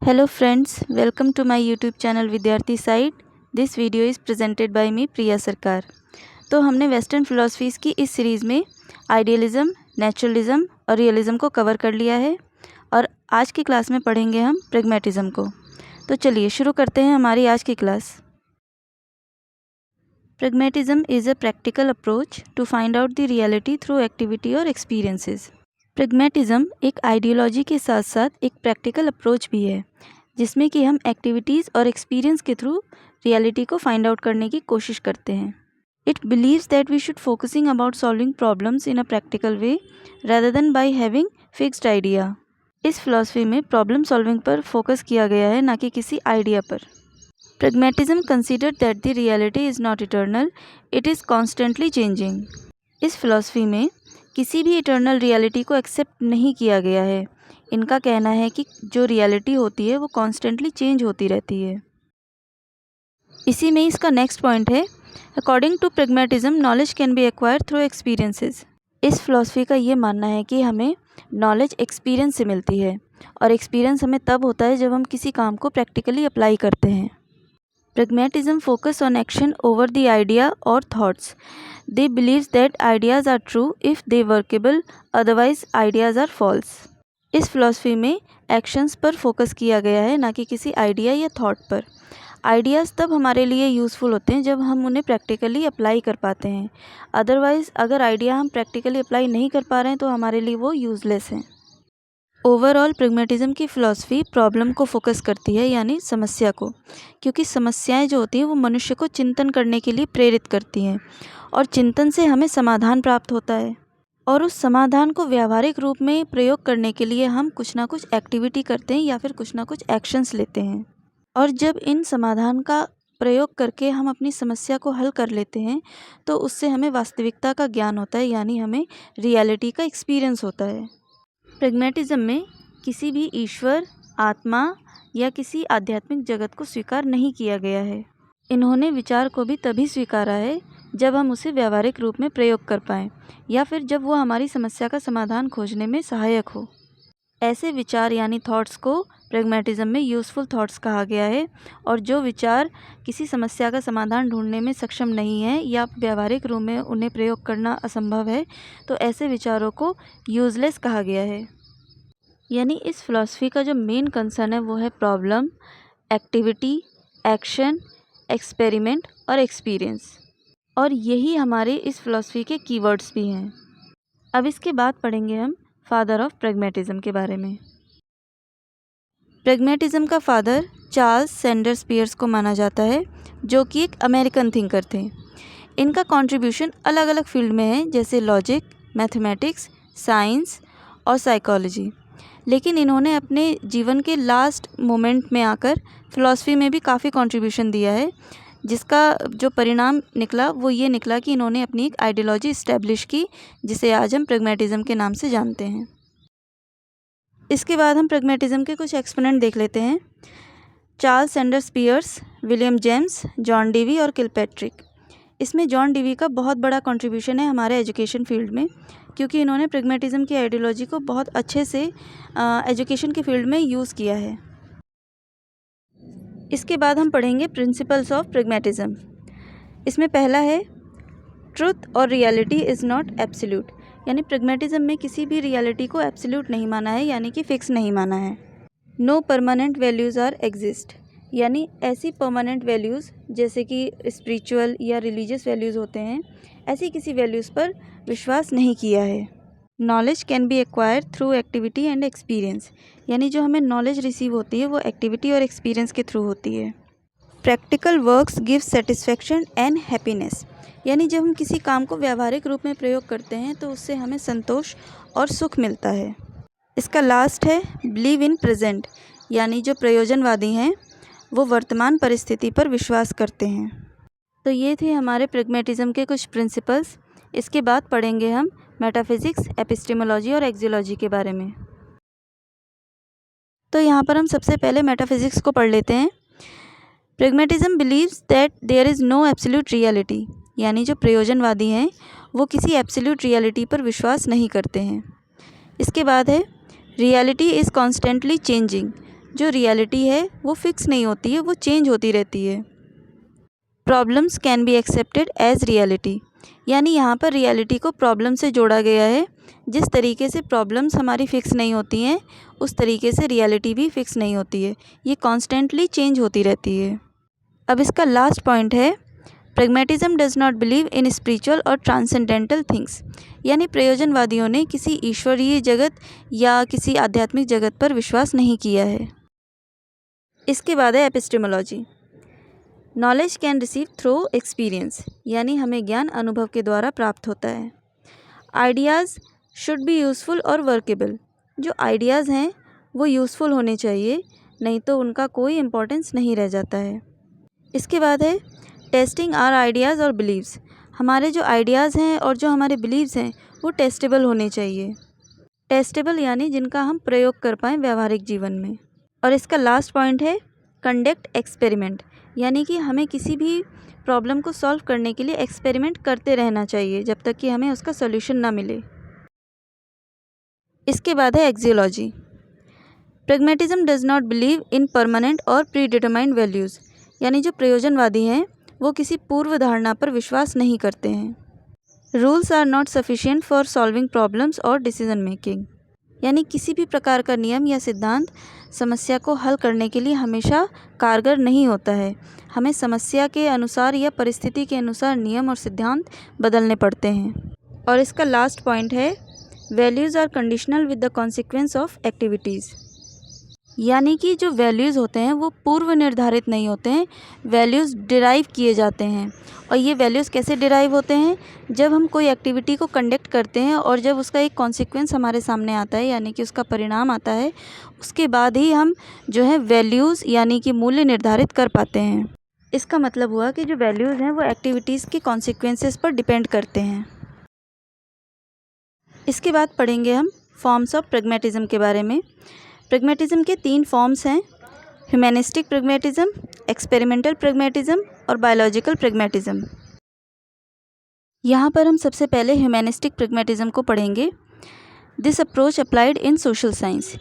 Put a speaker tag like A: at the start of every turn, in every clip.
A: Hello friends, welcome to my YouTube channel Vidyarthi site. This video is presented by me Priya Sarkar. तो हमने western philosophies की इस series में idealism, नेचुरलिज़म और रियलिज़म को कवर कर लिया है और आज की क्लास में पढ़ेंगे हम प्रैग्मैटिज़म को। तो चलिए शुरू करते हैं हमारी आज की class. Pragmatism is a practical approach to find out the reality through activity और एक्सपीरियंसेस। प्रैग्मैटिज़म एक आइडियोलॉजी के साथ साथ एक प्रैक्टिकल अप्रोच भी है जिसमें कि हम एक्टिविटीज़ और एक्सपीरियंस के थ्रू रियलिटी को फाइंड आउट करने की कोशिश करते हैं। It believes that we should focusing about solving problems in a practical way rather than by having fixed idea. इस फिलॉसफी में प्रॉब्लम सॉल्विंग पर फोकस किया गया है, ना कि किसी आइडिया पर। Pragmatism consider that the reality is not eternal, it is constantly changing. इस फिलॉसफी में किसी भी इटर्नल रियलिटी को एक्सेप्ट नहीं किया गया है। इनका कहना है कि जो रियलिटी होती है वो कॉन्स्टेंटली चेंज होती रहती है। इसी में इसका नेक्स्ट पॉइंट है, according to pragmatism knowledge can be acquired through experiences. इस फिलॉसफी का ये मानना है कि हमें नॉलेज एक्सपीरियंस से मिलती है और एक्सपीरियंस हमें तब होता है जब हम किसी काम को प्रैक्टिकली अप्लाई करते हैं। Pragmatism focus on action over the idea or thoughts. They believe that ideas are true if they workable, otherwise ideas are false. इस फिलॉसफी में एक्शंस पर फोकस किया गया है, ना कि किसी आइडिया या थॉट पर। आइडियाज़ तब हमारे लिए यूज़फुल होते हैं जब हम उन्हें प्रैक्टिकली अप्लाई कर पाते हैं। अदरवाइज़ अगर आइडिया हम प्रैक्टिकली अप्लाई नहीं कर पा रहे हैं तो हमारे लिए वो यूज़लेस हैं। ओवरऑल प्रैग्मैटिज़म की फ़िलॉसफी प्रॉब्लम को फोकस करती है, यानी समस्या को, क्योंकि समस्याएं जो होती हैं वो मनुष्य को चिंतन करने के लिए प्रेरित करती हैं और चिंतन से हमें समाधान प्राप्त होता है और उस समाधान को व्यावहारिक रूप में प्रयोग करने के लिए हम कुछ ना कुछ एक्टिविटी करते हैं या फिर कुछ ना कुछ एक्शंस लेते हैं। और जब इन समाधान का प्रयोग करके हम अपनी समस्या को हल कर लेते हैं तो उससे हमें वास्तविकता का ज्ञान होता है, यानी हमें रियलिटी का एक्सपीरियंस होता है। प्रैग्मैटिज़म में किसी भी ईश्वर, आत्मा या किसी आध्यात्मिक जगत को स्वीकार नहीं किया गया है। इन्होंने विचार को भी तभी स्वीकारा है जब हम उसे व्यावहारिक रूप में प्रयोग कर पाएँ या फिर जब वो हमारी समस्या का समाधान खोजने में सहायक हो। ऐसे विचार यानी थॉट्स को प्रैग्मैटिज़म में यूज़फुल थॉट्स कहा गया है और जो विचार किसी समस्या का समाधान ढूंढने में सक्षम नहीं है या व्यावहारिक रूप में उन्हें प्रयोग करना असंभव है तो ऐसे विचारों को यूज़लेस कहा गया है। यानी इस फिलॉसफी का जो मेन कंसर्न है वो है प्रॉब्लम, एक्टिविटी, एक्शन, एक्सपेरिमेंट और एक्सपीरियंस, और यही हमारे इस फिलॉसफी के कीवर्ड्स भी हैं। अब इसके बाद पढ़ेंगे हम फादर ऑफ प्रैग्मैटिज़म के बारे में। प्रैग्मैटिज़म का फादर चार्ल्स सैंडर्स पियर्स को माना जाता है, जो कि एक अमेरिकन थिंकर थे। इनका कंट्रीब्यूशन अलग अलग फील्ड में है, जैसे लॉजिक, मैथमेटिक्स, साइंस और साइकोलॉजी। लेकिन इन्होंने अपने जीवन के लास्ट मोमेंट में आकर फिलॉसफी में भी काफ़ी कंट्रीब्यूशन दिया है, जिसका जो परिणाम निकला वो ये निकला कि इन्होंने अपनी एक आइडियोलॉजी इस्टेब्लिश की, जिसे आज हम प्रैग्मैटिज़म के नाम से जानते हैं। इसके बाद हम प्रैग्मैटिज़म के कुछ एक्सपोनेंट देख लेते हैं। Charles Sanders Peirce, William James, John Dewey और किलपैट्रिक। इसमें जॉन डेवी का बहुत बड़ा कंट्रीब्यूशन है हमारे एजुकेशन फील्ड में, क्योंकि इन्होंने प्रैग्मैटिज़म की आइडियोलॉजी को बहुत अच्छे से एजुकेशन के फील्ड में यूज़ किया है। इसके बाद हम पढ़ेंगे प्रिंसिपल्स ऑफ प्रैग्मैटिज़म। इसमें पहला है ट्रुथ और रियलिटी इज़ नॉट एब्सोल्यूट, यानी प्रैग्मैटिज़म में किसी भी रियलिटी को एब्सोल्यूट नहीं माना है, यानी कि फ़िक्स नहीं माना है। No permanent values are exist, यानी ऐसी परमानेंट वैल्यूज़ जैसे कि स्पिरिचुअल या रिलीजियस वैल्यूज़ होते हैं, ऐसी किसी वैल्यूज़ पर विश्वास नहीं किया है। Knowledge can be acquired through activity and experience, यानी जो हमें नॉलेज रिसीव होती है वो एक्टिविटी और एक्सपीरियंस के थ्रू होती है। Practical works give satisfaction and happiness, यानी जब हम किसी काम को व्यावहारिक रूप में प्रयोग करते हैं तो उससे हमें संतोष और सुख मिलता है। इसका लास्ट है बिलीव इन प्रेजेंट, यानी जो प्रयोजनवादी हैं वो वर्तमान परिस्थिति पर विश्वास करते हैं। तो ये थे हमारे प्रैग्मैटिज़म के कुछ प्रिंसिपल्स। इसके बाद पढ़ेंगे हम मेटाफिज़िक्स, एपिस्टेमोलॉजी और एक्सियोलॉजी के बारे में। तो यहाँ पर हम सबसे पहले मेटाफिज़िक्स को पढ़ लेते हैं। Pragmatism believes that there is no absolute reality, यानी जो प्रयोजनवादी हैं वो किसी एब्सोल्यूट रियलिटी पर विश्वास नहीं करते हैं। इसके बाद है रियलिटी इज़ कॉन्स्टेंटली चेंजिंग, जो रियलिटी है वो फिक्स नहीं होती है, वो चेंज होती रहती है। Problems can be accepted as reality, यानी यहाँ पर रियलिटी को प्रॉब्लम से जोड़ा गया है। जिस तरीके से प्रॉब्लम्स हमारी फ़िक्स नहीं होती हैं उस तरीके से रियलिटी भी फ़िक्स नहीं होती है, ये कॉन्स्टेंटली चेंज होती रहती है। अब इसका लास्ट पॉइंट है, pragmatism does not believe in spiritual और ट्रांसेंडेंटल थिंग्स, यानी प्रयोजनवादियों ने किसी ईश्वरीय जगत या किसी आध्यात्मिक जगत पर विश्वास नहीं किया है। इसके बाद है epistemology. Knowledge can receive through experience, यानी हमें ज्ञान अनुभव के द्वारा प्राप्त होता है। आइडियाज़ शुड बी यूज़फुल और वर्केबल, जो आइडियाज़ हैं वो यूज़फुल होने चाहिए, नहीं तो उनका कोई इम्पोर्टेंस नहीं रह जाता है। इसके बाद है टेस्टिंग आवर आइडियाज़ और बिलीव्स, हमारे जो आइडियाज़ हैं और जो हमारे बिलीव्स हैं वो टेस्टेबल होने चाहिए। टेस्टेबल यानी जिनका हम प्रयोग कर पाएँ व्यावहारिक जीवन में। और इसका लास्ट पॉइंट है कंडक्ट एक्सपेरिमेंट, यानी कि हमें किसी भी प्रॉब्लम को सॉल्व करने के लिए एक्सपेरिमेंट करते रहना चाहिए जब तक कि हमें उसका सॉल्यूशन ना मिले। इसके बाद है axiology. Pragmatism does not believe in permanent और प्री डिटरमाइंड वैल्यूज़, यानी जो प्रयोजनवादी हैं वो किसी पूर्व धारणा पर विश्वास नहीं करते हैं। Rules are not sufficient for solving problems और डिसीजन मेकिंग, यानी किसी भी प्रकार का नियम या सिद्धांत समस्या को हल करने के लिए हमेशा कारगर नहीं होता है। हमें समस्या के अनुसार या परिस्थिति के अनुसार नियम और सिद्धांत बदलने पड़ते हैं। और इसका लास्ट पॉइंट है values are conditional with the consequence of activities, यानी कि जो वैल्यूज़ होते हैं वो पूर्व निर्धारित नहीं होते हैं, वैल्यूज़ डिराइव किए जाते हैं। और ये वैल्यूज़ कैसे डिराइव होते हैं, जब हम कोई एक्टिविटी को कंडक्ट करते हैं और जब उसका एक कॉन्सिक्वेंस हमारे सामने आता है, यानी कि उसका परिणाम आता है, उसके बाद ही हम जो है वैल्यूज़ यानी कि मूल्य निर्धारित कर पाते हैं। इसका मतलब हुआ कि जो वैल्यूज़ हैं वो एक्टिविटीज़ के कॉन्सिक्वेंसेस पर डिपेंड करते हैं। इसके बाद पढ़ेंगे हम फॉर्म्स ऑफ प्रैग्मैटिज्म के बारे में। प्रैग्मैटिज्म के 3 फॉर्म्स हैं, ह्यूमैनिस्टिक प्रैग्मैटिज्म, एक्सपेरिमेंटल प्रैग्मैटिज्म और बायोलॉजिकल प्रैग्मैटिज्म। यहाँ पर हम सबसे पहले ह्यूमैनिस्टिक प्रैग्मैटिज्म को पढ़ेंगे। This approach applied in social science,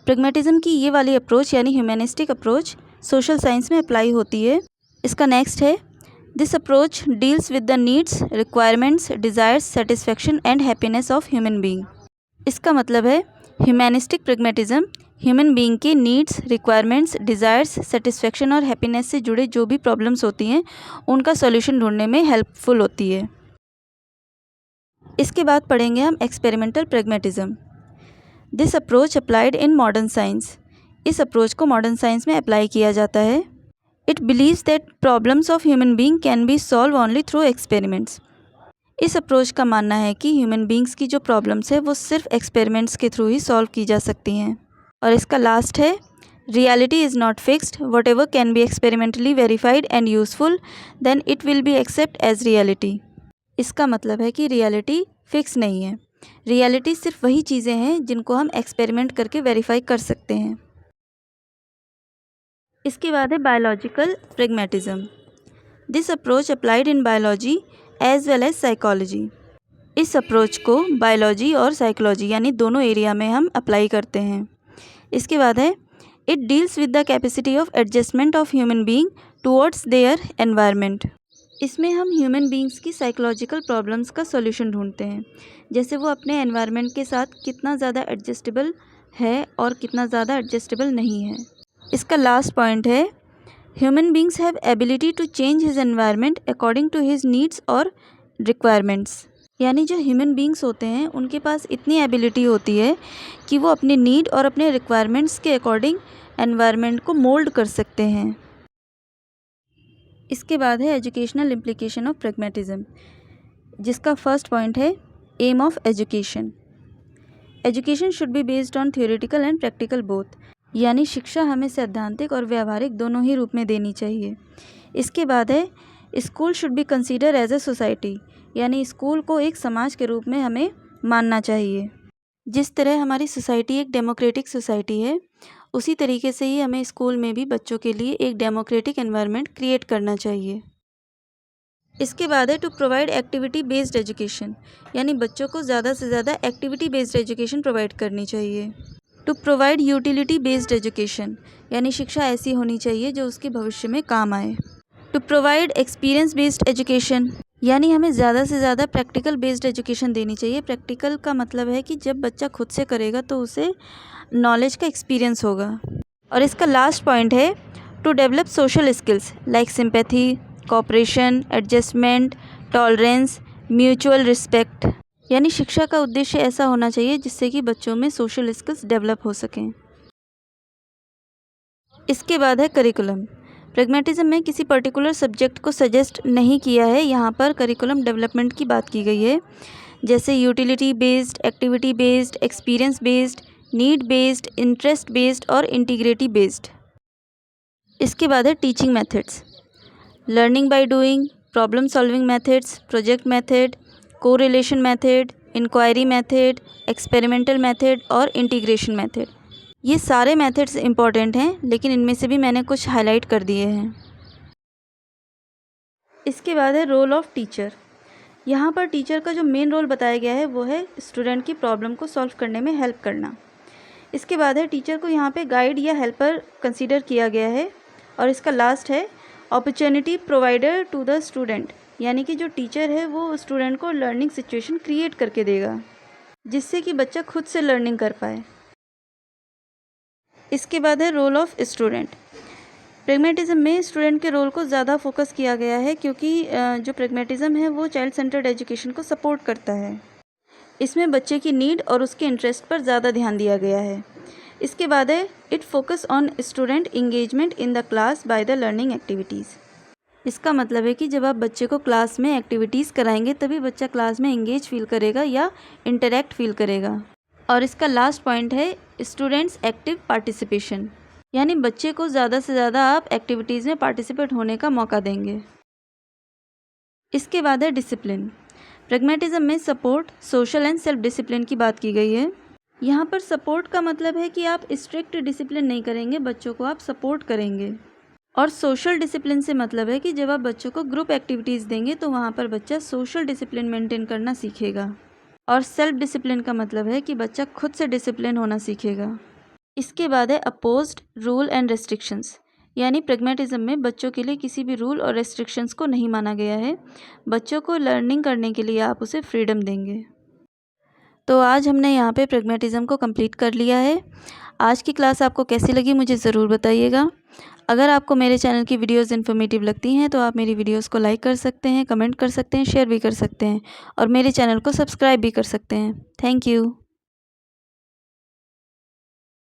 A: pragmatism की ये वाली अप्रोच यानी ह्यूमैनिस्टिक अप्रोच सोशल साइंस में अप्लाई होती है। इसका नेक्स्ट है this approach deals with the needs, requirements, desires, satisfaction and happiness of human being. इसका मतलब है ह्यूमैनिस्टिक प्रैग्मैटिज्म ह्यूमन बीइंग के नीड्स, रिक्वायरमेंट्स, डिज़ायर्स, सेटिस्फैक्शन और हैप्पीनेस से जुड़े जो भी प्रॉब्लम्स होती हैं उनका सॉल्यूशन ढूंढने में हेल्पफुल होती है। इसके बाद पढ़ेंगे हम experimental pragmatism. This approach applied in modern science, इस अप्रोच को मॉडर्न साइंस में अप्लाई किया जाता है। It believes that problems of human being can be solve only through experiments, इस अप्रोच का मानना है कि ह्यूमन बींग्स की जो प्रॉब्लम्स है वो सिर्फ एक्सपेरिमेंट्स के थ्रू ही सॉल्व की जा सकती हैं। और इसका लास्ट है reality is not fixed, whatever can be experimentally verified and useful then it will be accept as reality. इसका मतलब है कि रियलिटी फिक्स नहीं है, रियलिटी सिर्फ वही चीज़ें हैं जिनको हम एक्सपेरिमेंट करके वेरीफाई कर सकते हैं। इसके बाद है biological pragmatism. This approach applied in biology as well as psychology, इस अप्रोच को बायोलॉजी और साइकोलॉजी यानी दोनों एरिया में हम अप्लाई करते हैं। इसके बाद है it deals with the capacity of adjustment of human being towards their environment, इसमें हम ह्यूमन बीइंग्स की साइकोलॉजिकल प्रॉब्लम्स का सॉल्यूशन ढूंढते हैं, जैसे वो अपने एनवायरनमेंट के साथ कितना ज़्यादा एडजस्टेबल है और कितना ज़्यादा एडजस्टेबल नहीं है। इसका लास्ट पॉइंट है human beings have ability to change his environment according to his needs और रिक्वायरमेंट्स, यानी जो ह्यूमन बींग्स होते हैं उनके पास इतनी एबिलिटी होती है कि वो अपने नीड और अपने रिक्वायरमेंट्स के अकॉर्डिंग एनवायरनमेंट को मोल्ड कर सकते हैं। इसके बाद है एजुकेशनल इम्प्लीकेशन ऑफ प्रैग्मैटिज्म, जिसका फर्स्ट पॉइंट है aim of education. Education should be based on theoretical and practical both, यानी शिक्षा हमें सैद्धांतिक और व्यावहारिक दोनों ही रूप में देनी चाहिए। इसके बाद है school should be consider as a society, यानी स्कूल को एक समाज के रूप में हमें मानना चाहिए। जिस तरह हमारी सोसाइटी एक डेमोक्रेटिक सोसाइटी है, उसी तरीके से ही हमें स्कूल में भी बच्चों के लिए एक डेमोक्रेटिक एनवायरनमेंट क्रिएट करना चाहिए। इसके बाद है to provide activity based education, यानी बच्चों को ज़्यादा से ज़्यादा एक्टिविटी बेस्ड एजुकेशन प्रोवाइड करनी चाहिए। To provide utility based education, यानी शिक्षा ऐसी होनी चाहिए जो उसके भविष्य में काम आए। To provide experience based education, यानी हमें ज़्यादा से ज़्यादा प्रैक्टिकल बेस्ड एजुकेशन देनी चाहिए। प्रैक्टिकल का मतलब है कि जब बच्चा खुद से करेगा तो उसे नॉलेज का एक्सपीरियंस होगा। और इसका लास्ट पॉइंट है to develop social skills like sympathy, cooperation, adjustment, tolerance, mutual respect, यानी शिक्षा का उद्देश्य ऐसा होना चाहिए जिससे कि बच्चों में सोशल स्किल्स डेवलप हो सकें। इसके बाद है करिकुलम। प्रैग्मैटिज्म में किसी पर्टिकुलर सब्जेक्ट को सजेस्ट नहीं किया है, यहाँ पर करिकुलम डेवलपमेंट की बात की गई है, जैसे utility based, activity based, experience based, need based, interest based और इंटीग्रिटी बेस्ड। इसके बाद है teaching methods, learning by doing, problem solving methods, project method, correlation method, inquiry method, experimental method और इंटीग्रेशन मेथड। ये सारे मेथड्स इंपॉर्टेंट हैं, लेकिन इनमें से भी मैंने कुछ हाईलाइट कर दिए हैं। इसके बाद है रोल ऑफ टीचर। यहाँ पर टीचर का जो मेन रोल बताया गया है वो है स्टूडेंट की प्रॉब्लम को सॉल्व करने में हेल्प करना। इसके बाद है टीचर को यहाँ पे गाइड या हेल्पर कंसीडर किया गया है। और इसका लास्ट है opportunity provider to the student, यानी कि जो टीचर है वो स्टूडेंट को लर्निंग सिचुएशन क्रिएट करके देगा जिससे कि बच्चा खुद से लर्निंग कर पाए। इसके बाद है रोल ऑफ स्टूडेंट। प्रैग्मैटिज्म में स्टूडेंट के रोल को ज़्यादा फोकस किया गया है क्योंकि जो प्रैग्मैटिज्म है वो चाइल्ड सेंटर्ड एजुकेशन को सपोर्ट करता है। इसमें बच्चे की नीड और उसके इंटरेस्ट पर ज़्यादा ध्यान दिया गया है। इसके बाद है it focus on student engagement in the class by the learning activities. इसका मतलब है कि जब आप बच्चे को क्लास में एक्टिविटीज़ कराएंगे तभी बच्चा क्लास में इंगेज फील करेगा या इंटरेक्ट फील करेगा। और इसका लास्ट पॉइंट है स्टूडेंट्स एक्टिव पार्टिसिपेशन, यानी बच्चे को ज़्यादा से ज़्यादा आप एक्टिविटीज़ में पार्टिसिपेट होने का मौका देंगे। इसके बाद है डिसिप्लिन। प्रैग्मैटिज्म में support, social and self discipline की बात की गई है। यहाँ पर सपोर्ट का मतलब है कि आप स्ट्रिक्ट डिसिप्लिन नहीं करेंगे, बच्चों को आप सपोर्ट करेंगे। और सोशल डिसिप्लिन से मतलब है कि जब आप बच्चों को ग्रुप एक्टिविटीज़ देंगे तो वहाँ पर बच्चा सोशल डिसिप्लिन मेंटेन करना सीखेगा। और सेल्फ डिसिप्लिन का मतलब है कि बच्चा खुद से डिसिप्लिन होना सीखेगा। इसके बाद है अपोज्ड रूल एंड रेस्ट्रिक्शंस, यानी प्रैग्मैटिज्म में बच्चों के लिए किसी भी रूल और रेस्ट्रिक्शंस को नहीं माना गया है। बच्चों को लर्निंग करने के लिए आप उसे फ्रीडम देंगे। तो आज हमने यहाँ पे प्रैग्मैटिज्म को कंप्लीट कर लिया है। आज की क्लास आपको कैसी लगी मुझे ज़रूर बताइएगा। अगर आपको मेरे चैनल की वीडियोस इन्फॉर्मेटिव लगती हैं तो आप मेरी वीडियोस को लाइक कर सकते हैं, कमेंट कर सकते हैं, शेयर भी कर सकते हैं और मेरे चैनल को सब्सक्राइब भी कर सकते हैं। Thank you.